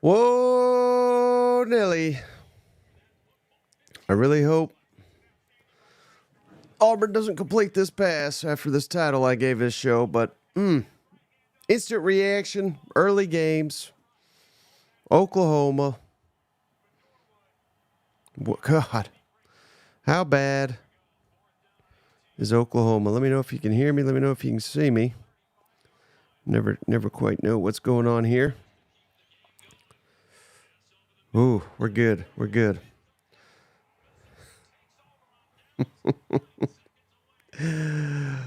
Whoa, Nelly. I really hope Auburn doesn't complete this pass after this title I gave this show, but instant reaction, early games, Oklahoma. God, how bad is Oklahoma? Let me know if you can hear me. Let me know if you can see me. Never quite know what's going on here. Ooh, we're good. We're good.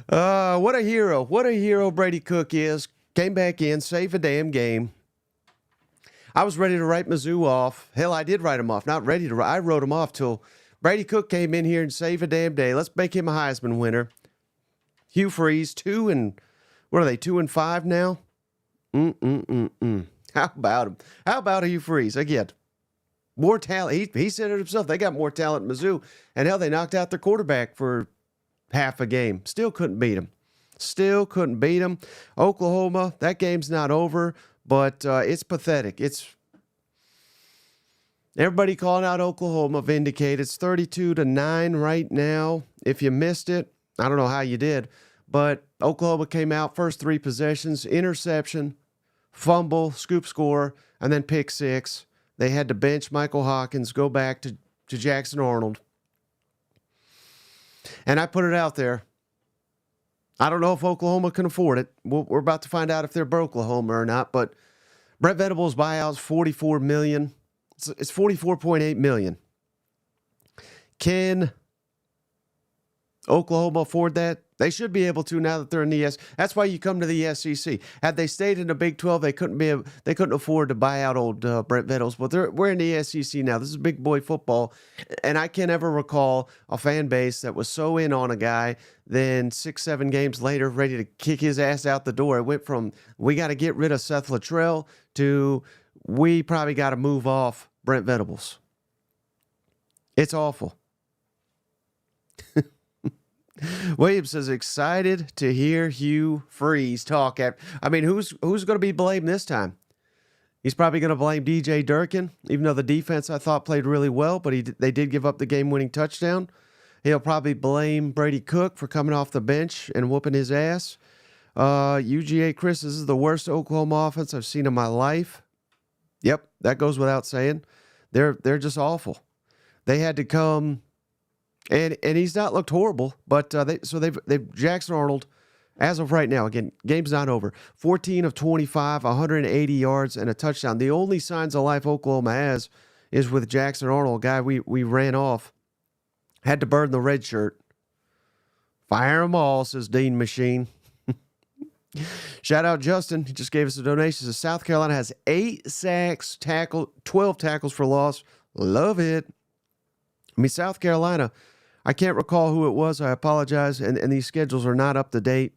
What a hero. What a hero Brady Cook is. Came back in, saved a damn game. I was ready to write Mizzou off. Hell, I did write him off. Not ready to write. I wrote him off till Brady Cook came in here and saved a damn day. Let's make him a Heisman winner. Hugh Freeze, 2-5 now? How about him? How about Hugh Freeze? Again, more talent. He said it himself. They got more talent in Mizzou. And hell, they knocked out their quarterback for half a game. Still couldn't beat him. Oklahoma, that game's not over, but it's pathetic. It's everybody calling out Oklahoma vindicated. It's 32-9 right now. If you missed it, I don't know how you did, but Oklahoma came out first three possessions, interception, fumble, scoop score, and then pick six. They had to bench Michael Hawkins, go back to Jackson Arnold. And I put it out there. I don't know if Oklahoma can afford it. We're about to find out if they're Oklahoma or not. But Brent Venables' buyout's $44 million. It's $44.8 million. Can Oklahoma afford that? They should be able to now that they're in the SEC. That's why you come to the SEC. Had they stayed in the Big 12, they couldn't afford to buy out old Brent Venables. But we're in the SEC now. This is big boy football, and I can't ever recall a fan base that was so in on a guy. Then 6-7 games later, ready to kick his ass out the door. It went from we got to get rid of Seth Luttrell to we probably got to move off Brent Venables. It's awful. Williams says excited to hear Hugh Freeze talk. Who's going to be blamed this time? He's probably going to blame DJ Durkin, even though the defense I thought played really well, but they did give up the game-winning touchdown. He'll probably blame Brady Cook for coming off the bench and whooping his ass. UGA Chris, this is the worst Oklahoma offense I've seen in my life. Yep, that goes without saying. They're just awful. They had to come. And he's not looked horrible, but they've Jackson Arnold, as of right now, again, game's not over. 14 of 25, 180 yards and a touchdown. The only signs of life Oklahoma has is with Jackson Arnold, a guy we ran off. Had to burn the red shirt. Fire them all, says Dean Machine. Shout out Justin. He just gave us a donation. Says South Carolina has 8 sacks, 12 tackles for loss. Love it. South Carolina, I can't recall who it was. I apologize. And these schedules are not up to date.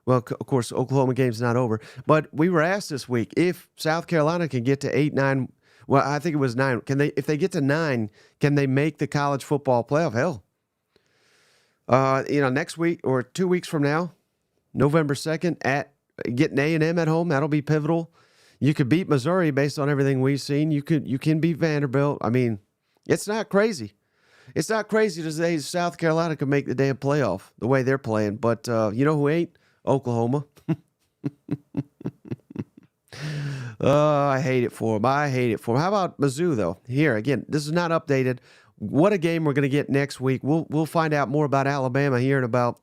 Well, of course, Oklahoma game's not over. But we were asked this week if South Carolina can get to 8, 9. Well, I think it was 9. If they get to 9, can they make the college football playoff? Hell. Next week or 2 weeks from now, November 2nd, at getting A&M at home, that'll be pivotal. You could beat Missouri based on everything we've seen. You can beat Vanderbilt. It's not crazy. It's not crazy to say South Carolina could make the damn playoff the way they're playing. But you know who ain't? Oklahoma. I hate it for them. How about Mizzou, though? Here, again, this is not updated. What a game we're going to get next week. We'll find out more about Alabama here in about,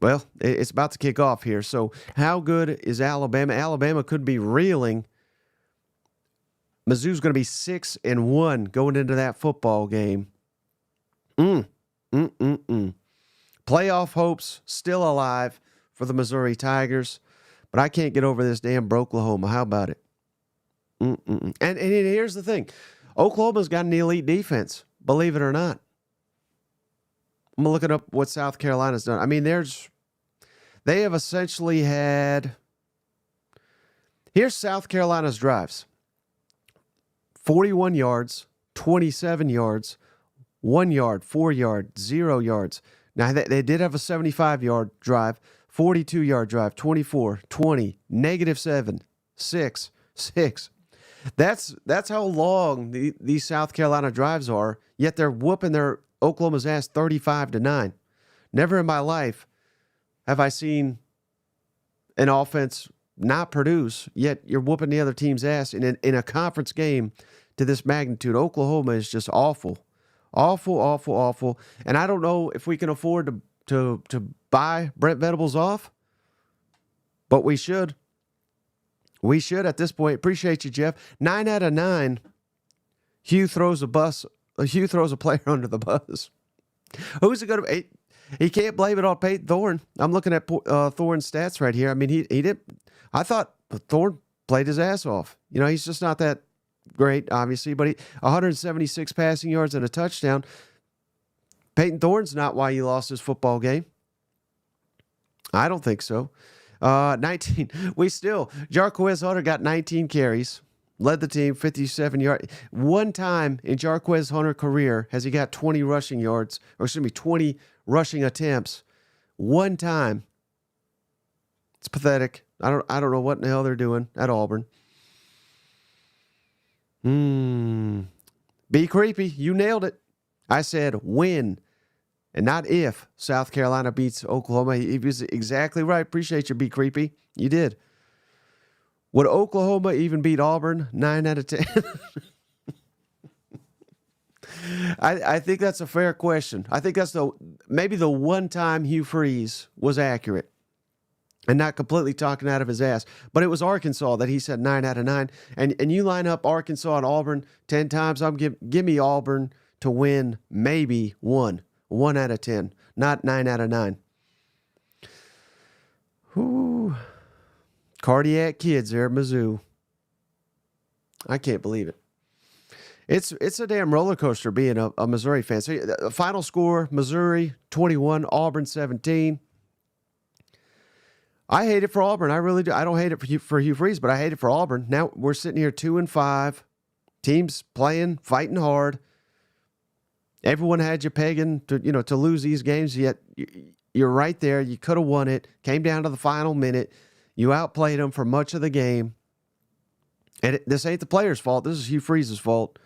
well, it's about to kick off here. So how good is Alabama? Alabama could be reeling. Mizzou's going to be 6-1 going into that football game. Playoff hopes still alive for the Missouri Tigers, but I can't get over this damn Oklahoma. How about it? And here's the thing. Oklahoma's got an elite defense, believe it or not. I'm looking up what South Carolina's done. They have essentially had, here's South Carolina's drives. 41 yards, 27 yards, 1 yard, 4 yard, 0 yards. Now, they did have a 75-yard drive, 42-yard drive, 24, 20, -7, 6, 6. That's how long these South Carolina drives are. Yet they're whooping their Oklahoma's ass 35-9. Never in my life have I seen an offense not produce. Yet you're whooping the other team's ass in a conference game to this magnitude. Oklahoma is just awful, awful, awful, awful. And I don't know if we can afford to buy Brent Venables off, but we should. We should at this point. Appreciate you, Jeff. 9 out of 9. Hugh throws a player under the bus. Who's it going to be? He can't blame it on Peyton Thorne. I'm looking at Thorne's stats right here. I mean, he did. I thought Thorne played his ass off. You know, he's just not that great, obviously, but 176 passing yards and a touchdown. Peyton Thorne's not why you lost this football game. I don't think so. 19. Jarquez Hunter got 19 carries, led the team, 57 yards. One time in Jarquez Hunter's career has he got 20 rushing yards, or excuse me, 20 rushing attempts. One time. It's pathetic. I don't know what in the hell they're doing at Auburn. Be creepy. You nailed it. I said when and not if South Carolina beats Oklahoma. He was exactly right. Appreciate you, Be Creepy. You did. Would Oklahoma even beat Auburn? 9 out of 10. I think that's a fair question. I think that's maybe the one time Hugh Freeze was accurate and not completely talking out of his ass. But it was Arkansas that he said 9 out of 9. And you line up Arkansas and Auburn 10 times, give me Auburn to win maybe 1 out of 10, not 9 out of 9. Whoo. Cardiac kids there at Mizzou. I can't believe it. It's a damn roller coaster being a Missouri fan. So the final score, Missouri 21, Auburn 17. I hate it for Auburn. I really do. I don't hate it for Hugh Freeze, but I hate it for Auburn. Now we're sitting here 2-5. Teams playing, fighting hard. Everyone had you pegging to lose these games, yet you're right there. You could have won it. Came down to the final minute. You outplayed them for much of the game. And this ain't the players' fault. This is Hugh Freeze's fault.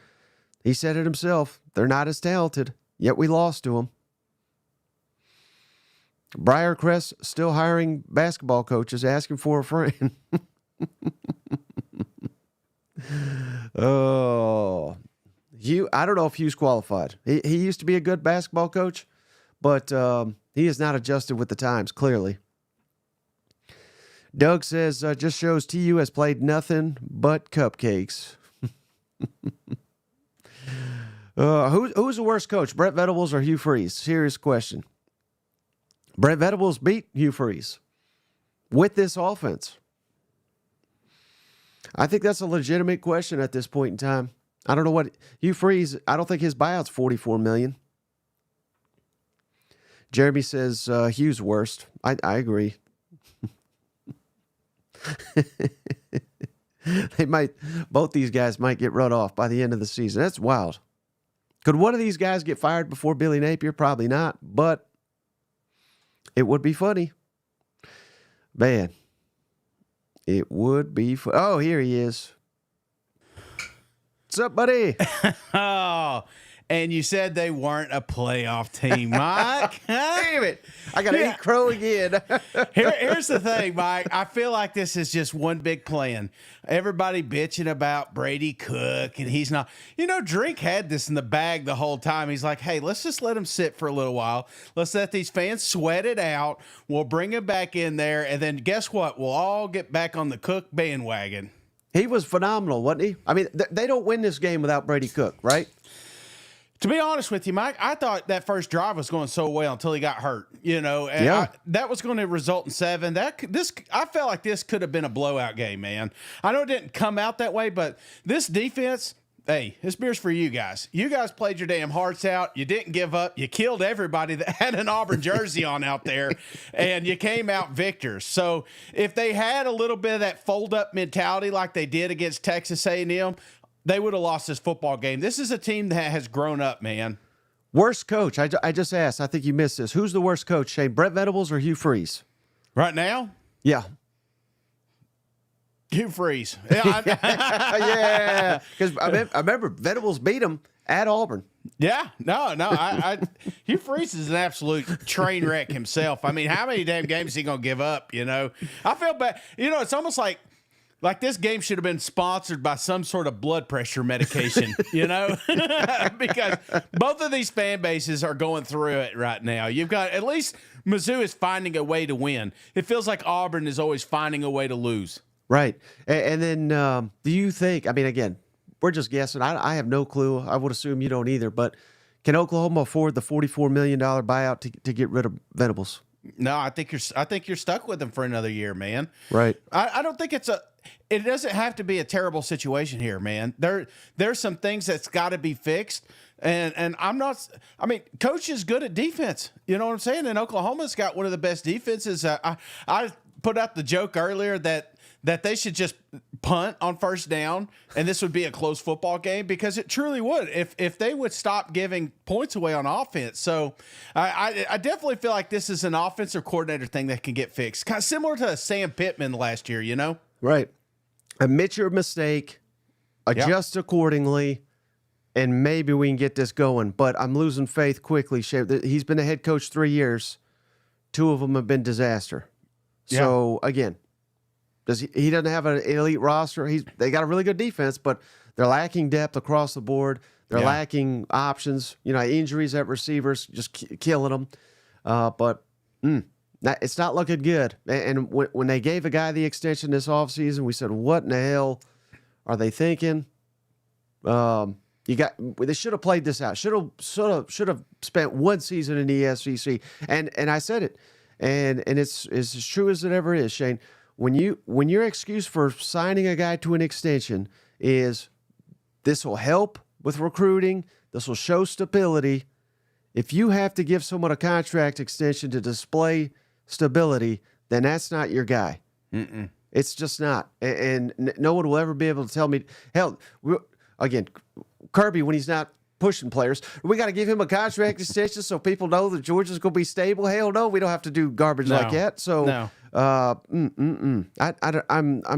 He said it himself. They're not as talented, yet we lost to them. Briarcrest still hiring basketball coaches, asking for a friend. Oh, Hugh, I don't know if Hugh's qualified. He used to be a good basketball coach, but he has not adjusted with the times, clearly. Doug says, just shows TU has played nothing but cupcakes. Who's the worst coach, Brent Venables or Hugh Freeze? Serious question. Brent Venables beat Hugh Freeze with this offense. I think that's a legitimate question at this point in time. I don't know what Hugh Freeze. I don't think his buyout's $44 million. Jeremy says Hugh's worst. I agree. Both these guys might get run off by the end of the season. That's wild. Could one of these guys get fired before Billy Napier? Probably not, but it would be funny. Man, it would be fun. Oh, here he is. What's up, buddy? Oh, and you said they weren't a playoff team, Mike. Damn it. I got to eat crow again. Here's the thing, Mike. I feel like this is just one big plan. Everybody bitching about Brady Cook, and he's not. Drink had this in the bag the whole time. He's like, hey, let's just let him sit for a little while. Let's let these fans sweat it out. We'll bring him back in there, and then guess what? We'll all get back on the Cook bandwagon. He was phenomenal, wasn't he? I mean, they don't win this game without Brady Cook, right? To be honest with you, Mike, I thought that first drive was going so well until he got hurt, and that was going to result in 7. I felt like this could have been a blowout game, man. I know it didn't come out that way, but this defense, hey, this beer's for you guys. You guys played your damn hearts out. You didn't give up. You killed everybody that had an Auburn jersey on out there, and you came out victors. So if they had a little bit of that fold-up mentality like they did against Texas A&M, they would have lost this football game. This is a team that has grown up, man. Worst coach? I just asked. I think you missed this. Who's the worst coach, Shane? Brent Venables or Hugh Freeze? Right now? Yeah. Hugh Freeze. Yeah, Yeah, because I remember Venables beat them at Auburn. yeah. No. Hugh Freeze is an absolute train wreck himself. I mean, how many damn games is he gonna give up? You know, I feel bad. You know, it's almost like this game should have been sponsored by some sort of blood pressure medication, you know, because both of these fan bases are going through it right now. You've got at least Mizzou is finding a way to win. It feels like Auburn is always finding a way to lose. Right. And then do you think, I mean, again, we're just guessing. I have no clue. I would assume you don't either. But can Oklahoma afford the $44 million buyout to get rid of Venables? No, I think you're stuck with them for another year, man. Right. I don't think it doesn't have to be a terrible situation here, man. There's some things that's got to be fixed. And I mean, coach is good at defense. You know what I'm saying? And Oklahoma's got one of the best defenses. I put out the joke earlier that they should just punt on first down, and this would be a close football game, because it truly would if they would stop giving points away on offense. So I definitely feel like this is an offensive coordinator thing that can get fixed, kind of similar to Sam Pittman last year, you know? Right. Admit your mistake, adjust accordingly, and maybe we can get this going. But I'm losing faith quickly, Shay. He's been a head coach 3 years. 2 of them have been disaster. So, again, he doesn't have an elite roster. They got a really good defense, but they're lacking depth across the board. They're lacking options. You know, injuries at receivers just killing them. But it's not looking good. And when they gave a guy the extension this offseason, we said, what in the hell are they thinking? They should have played this out. Should have spent one season in the SEC. And I said it. And it's as true as it ever is, Shane. When your excuse for signing a guy to an extension is this will help with recruiting, this will show stability. If you have to give someone a contract extension to display stability, then that's not your guy. Mm-mm. It's just not. And no one will ever be able to tell me, hell, again, Kirby, when he's not pushing players, we got to give him a contract extension so people know that Georgia's going to be stable. Hell no, we don't have to do garbage like that. So, I'm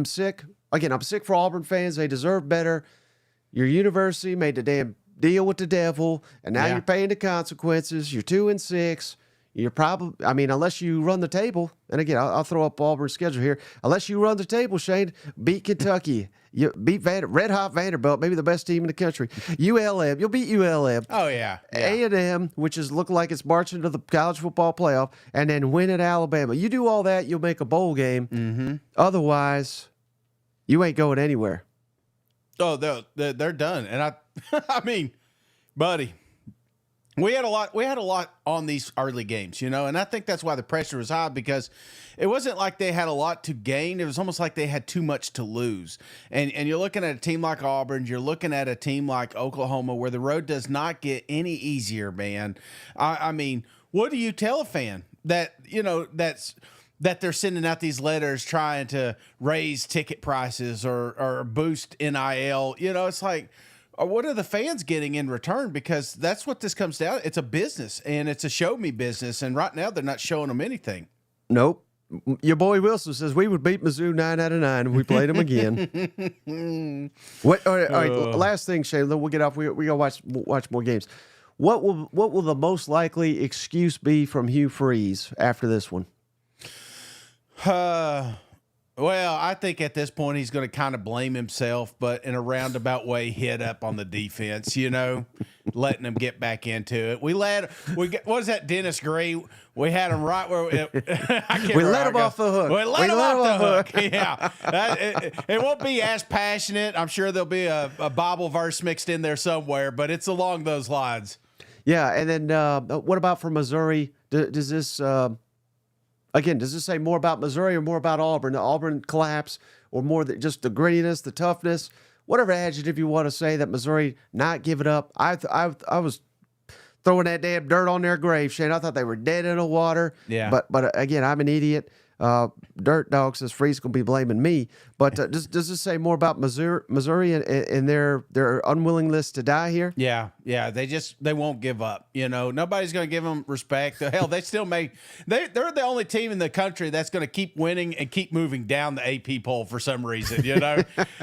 sick. Again, I'm sick for Auburn fans. They deserve better. Your university made the damn deal with the devil, and now you're paying the consequences. You're 2-6. You're probably, I mean, unless you run the table, and again, I'll throw up Auburn's schedule here. Unless you run the table, Shane, beat Kentucky, you beat Red Hot Vanderbilt, maybe the best team in the country. ULM, you'll beat ULM. Oh yeah. A&M, which is looking like it's marching to the college football playoff, and then win at Alabama. You do all that, you'll make a bowl game. Mm-hmm. Otherwise, you ain't going anywhere. Oh, they're done. And I mean, buddy. We had a lot on these early games, you know, and I think that's why the pressure was high, because it wasn't like they had a lot to gain. It was almost like they had too much to lose. And you're looking at a team like Auburn, you're looking at a team like Oklahoma, where the road does not get any easier, man. I mean, what do you tell a fan that, you know, that they're sending out these letters trying to raise ticket prices or boost NIL? You know, it's like, what are the fans getting in return? Because that's what this comes down. It's a business, and it's a show me business. And right now, they're not showing them anything. Nope. Your boy Wilson says we would beat Mizzou 9 out of 9 if we played them again. All right. Last thing, Shane. Then we'll get off. We gotta watch more games. What will the most likely excuse be from Hugh Freeze after this one? Well, I think at this point he's going to kind of blame himself, but in a roundabout way, hit up on the defense, you know, letting them get back into it. What was that, Dennis Gray? We had him right where we let him off the hook. We let him off the hook. Yeah, it won't be as passionate. I'm sure there'll be a Bible verse mixed in there somewhere, but it's along those lines. Yeah, and then what about for Missouri? Does this? Again, does this say more about Missouri or more about Auburn? The Auburn collapse, or more just the grittiness, the toughness, whatever adjective you want to say, that Missouri not give it up? I was throwing that damn dirt on their grave, Shane. I thought they were dead in the water. Yeah. But again, I'm an idiot. Dirt Dog says Freeze going to be blaming me. But does this say more about Missouri and their unwillingness to die here? Yeah. They won't give up. Nobody's going to give them respect. Hell, they're the only team in the country that's going to keep winning and keep moving down the AP poll for some reason.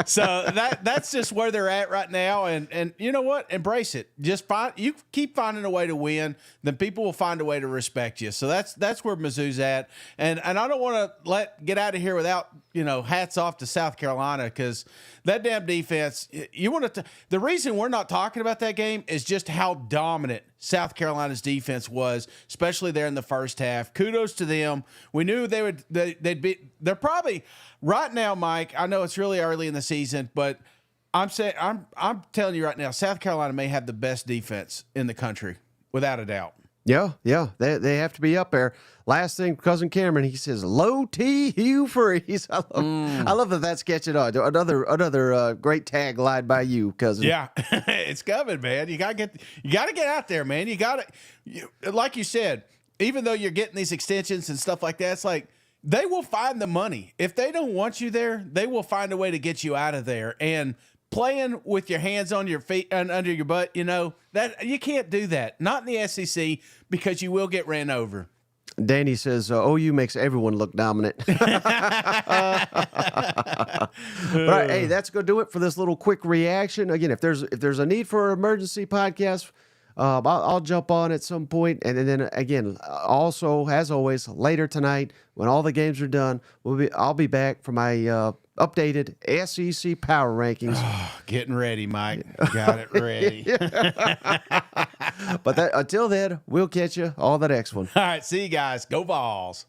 So that's just where they're at right now. And you know what? Embrace it. You keep finding a way to win, then people will find a way to respect you. So that's where Mizzou's at. And I don't want to get out of here without hats off to South Carolina, because that damn defense. The reason we're not talking about that game is just how dominant South Carolina's defense was, especially there in the first half. Kudos to them. We knew they'd be. They're probably right now, Mike. I know it's really early in the season, but I'm telling you right now, South Carolina may have the best defense in the country, without a doubt. Yeah, they have to be up there. Last thing, Cousin Cameron, he says, "Low T Hugh Freeze." I love that. That's catching on. Another great tagline by you, cousin. Yeah, it's coming, man. You gotta get out there, man. Like you said, even though you're getting these extensions and stuff like that, it's like they will find the money. If they don't want you there, they will find a way to get you out of there. And playing with your hands on your feet and under your butt, that you can't do that. Not in the SEC, because you will get ran over. Danny says OU makes everyone look dominant. But hey, that's going to do it for this little quick reaction. Again, if there's a need for an emergency podcast, I'll jump on at some point. And then again, also as always, later tonight when all the games are done, I'll be back for my updated SEC power rankings. Getting ready, Mike. Got it ready. But until then, we'll catch you on the next one. All right, see you guys. Go Vols.